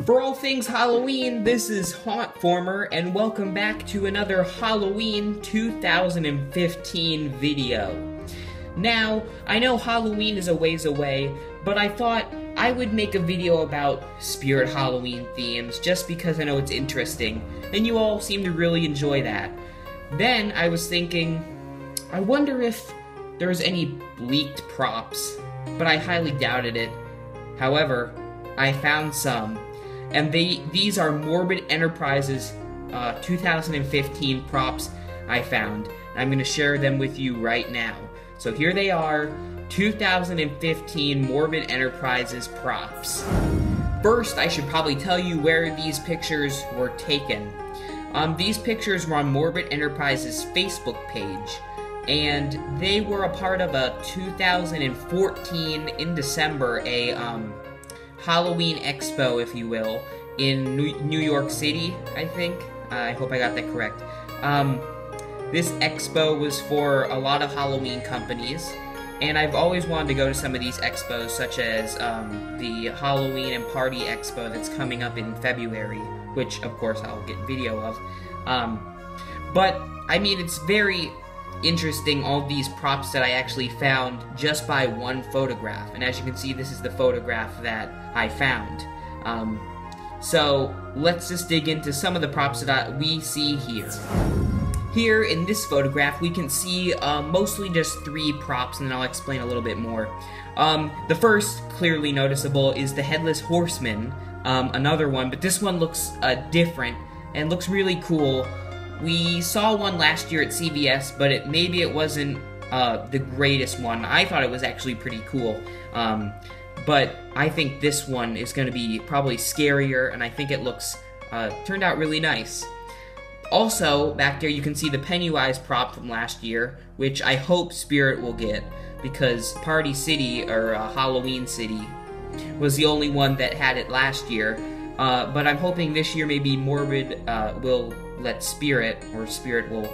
For all things Halloween, this is Hauntformer, and welcome back to another Halloween 2015 video. Now, I know Halloween is a ways away, but I thought I would make a video about Spirit Halloween themes just because I know it's interesting, and you all seem to really enjoy that. Then I was thinking, I wonder if there's any leaked props, but I highly doubted it. However, I found some. And these are Morbid Enterprises 2015 props I found. I'm going to share them with you right now. So here they are, 2015 Morbid Enterprises props. First, I should probably tell you where these pictures were taken. These pictures were on Morbid Enterprises' Facebook page, and they were a part of a 2014, in December, a Halloween Expo, if you will, in New York City, I think. I hope I got that correct. This expo was for a lot of Halloween companies, and I've always wanted to go to some of these expos, such as the Halloween and Party Expo that's coming up in February, which, of course, I'll get video of. But, I mean, it's very interesting, all these props that I actually found just by one photograph. And as you can see, this is the photograph that I found. So let's just dig into some of the props that we see here. Here in this photograph, we can see mostly just 3 props, and then I'll explain a little bit more. The first, clearly noticeable, is the Headless Horseman, another one, but this one looks different and looks really cool. We saw one last year at CVS, but maybe it wasn't the greatest one. I thought it was actually pretty cool. But I think this one is going to be probably scarier, and I think it looks turned out really nice. Also, back there you can see the Pennywise prop from last year, which I hope Spirit will get, because Party City, or Halloween City, was the only one that had it last year. But I'm hoping this year maybe Morbid will let Spirit, or Spirit will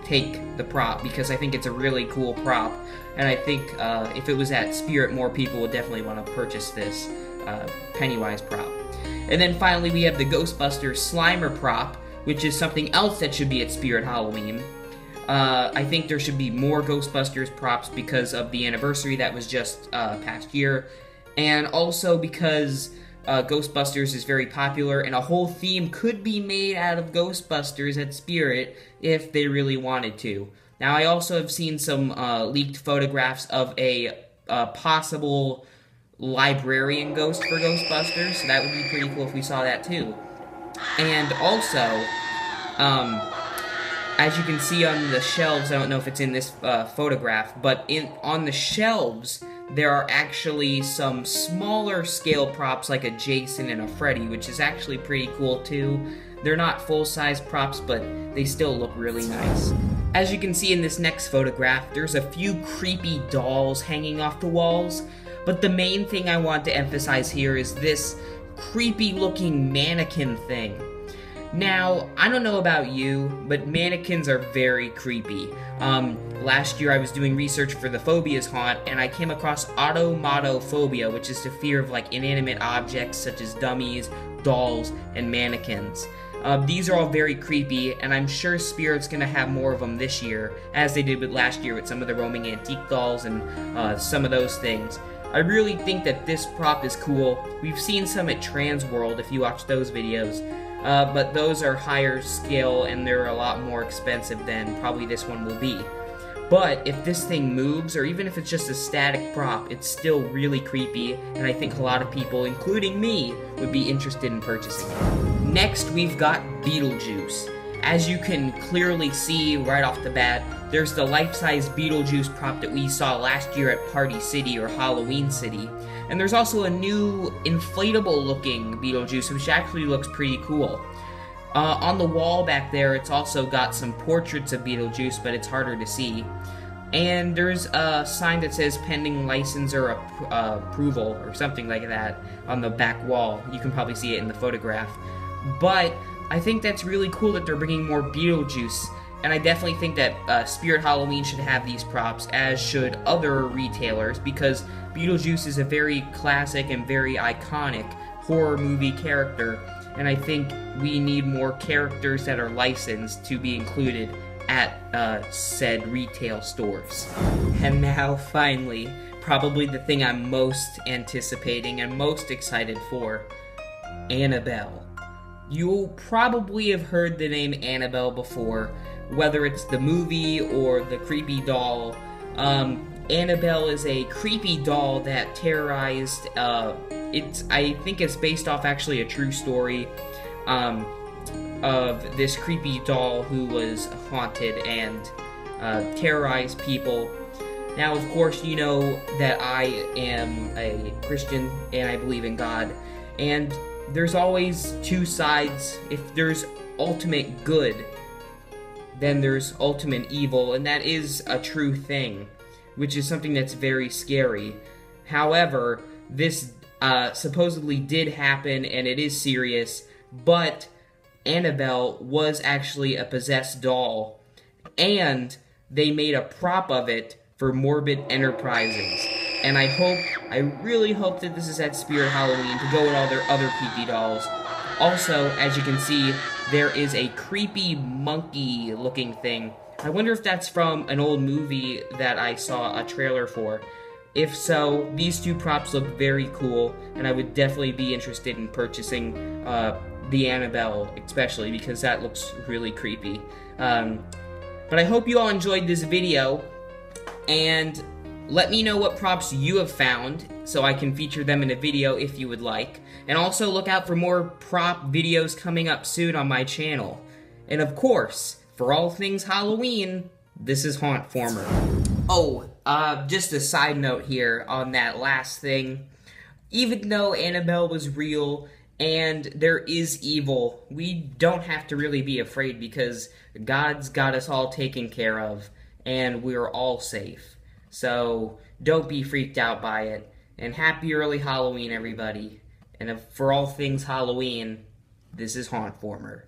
take the prop, because I think it's a really cool prop, and I think if it was at Spirit, more people would definitely want to purchase this Pennywise prop. And then finally we have the Ghostbusters Slimer prop, which is something else that should be at Spirit Halloween. I think there should be more Ghostbusters props because of the anniversary that was just past year, and also because Ghostbusters is very popular, and a whole theme could be made out of Ghostbusters at Spirit if they really wanted to. Now, I also have seen some leaked photographs of a possible librarian ghost for Ghostbusters, so that would be pretty cool if we saw that too. And also, as you can see on the shelves, I don't know if it's in this photograph, but on the shelves, there are actually some smaller scale props like a Jason and a Freddy, which is actually pretty cool too. They're not full-size props, but they still look really nice. As you can see in this next photograph, there's a few creepy dolls hanging off the walls, but the main thing I want to emphasize here is this creepy-looking mannequin thing. Now, I don't know about you, but mannequins are very creepy. Last year I was doing research for the Phobias Haunt, and I came across automatophobia, which is the fear of like inanimate objects such as dummies, dolls, and mannequins. These are all very creepy, and I'm sure Spirit's gonna have more of them this year, as they did with last year with some of the roaming antique dolls and some of those things. I really think that this prop is cool. We've seen some at Trans World if you watch those videos. But those are higher scale, and they're a lot more expensive than probably this one will be. But if this thing moves, or even if it's just a static prop, it's still really creepy, and I think a lot of people, including me, would be interested in purchasing it. Next, we've got Beetlejuice. As you can clearly see right off the bat, there's the life-size Beetlejuice prop that we saw last year at Party City, or Halloween City. And there's also a new inflatable-looking Beetlejuice, which actually looks pretty cool. On the wall back there, it's also got some portraits of Beetlejuice, but it's harder to see. And there's a sign that says pending license or approval, or something like that, on the back wall. You can probably see it in the photograph. But I think that's really cool that they're bringing more Beetlejuice, and I definitely think that Spirit Halloween should have these props, as should other retailers, because Beetlejuice is a very classic and very iconic horror movie character, and I think we need more characters that are licensed to be included at said retail stores. And now, finally, probably the thing I'm most anticipating and most excited for, Annabelle. You'll probably have heard the name Annabelle before, whether it's the movie or the creepy doll. Annabelle is a creepy doll that terrorized, I think it's based off actually a true story, of this creepy doll who was haunted and terrorized people. Now, of course, you know that I am a Christian and I believe in God, and there's always two sides. If there's ultimate good, then there's ultimate evil, and that is a true thing, which is something that's very scary. However, this supposedly did happen, and it is serious, but Annabelle was actually a possessed doll, and they made a prop of it for Morbid Enterprises. And I really hope that this is at Spirit Halloween to go with all their other creepy dolls. Also, as you can see, there is a creepy monkey-looking thing. I wonder if that's from an old movie that I saw a trailer for. If so, these two props look very cool, and I would definitely be interested in purchasing the Annabelle, especially, because that looks really creepy. But I hope you all enjoyed this video, and let me know what props you have found, so I can feature them in a video if you would like. And also look out for more prop videos coming up soon on my channel. And of course, for all things Halloween, this is Hauntformer. Oh, just a side note here on that last thing. Even though Annabelle was real, and there is evil, we don't have to really be afraid because God's got us all taken care of, and we're all safe. So, don't be freaked out by it. And happy early Halloween, everybody. And for all things Halloween, this is Hauntformer.